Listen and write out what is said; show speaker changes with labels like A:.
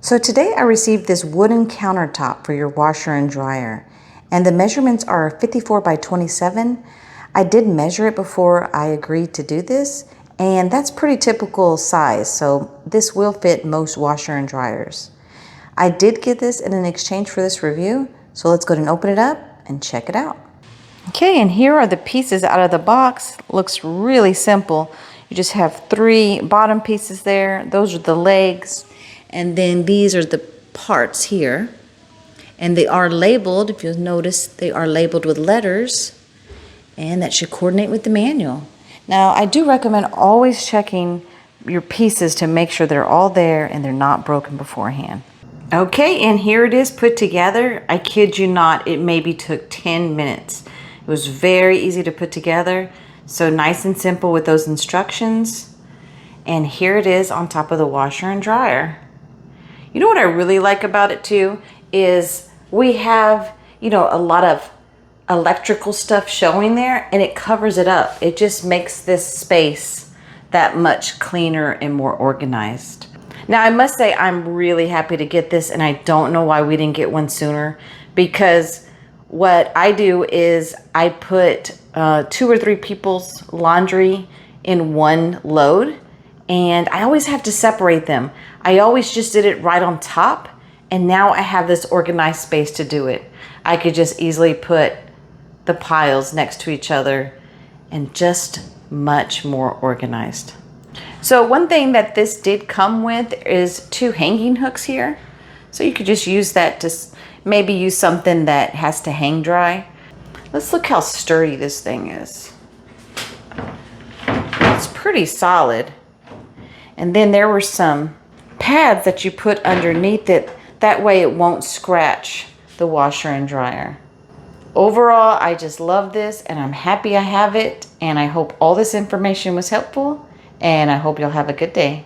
A: So today I received this wooden countertop for your washer and dryer, and the measurements are 54 by 27. I did measure it before I agreed to do this, and that's pretty typical size, so this will fit most washer and dryers. I did get this in an exchange for this review, so let's go ahead and open it up and check it out. Okay, and here are the pieces out of the box. Looks really simple. You just have 3 bottom pieces there. Those are the legs. And then these are the parts here. And they are labeled, if you'll notice, they are labeled with letters. And that should coordinate with the manual. Now, I do recommend always checking your pieces to make sure they're all there and they're not broken beforehand. Okay, and here it is put together. I kid you not, it maybe took 10 minutes. It was very easy to put together. So nice and simple with those instructions. And here it is on top of the washer and dryer. You know what I really like about it too is we have, a lot of electrical stuff showing there, and it covers it up. It just makes this space that much cleaner and more organized. Now I must say I'm really happy to get this, and I don't know why we didn't get one sooner, because what I do is I put 2 or 3 people's laundry in one load, and I always have to separate them. I always just did it right on top, and now I have this organized space to do it. I could just easily put the piles next to each other and just much more organized. So one thing that this did come with is 2 hanging hooks here. So you could just use that to maybe use something that has to hang dry. Let's look how sturdy this thing is. It's pretty solid. And then there were some pads that you put underneath it. That way it won't scratch the washer and dryer. Overall, I just love this, and I'm happy I have it. And I hope all this information was helpful, and I hope you'll have a good day.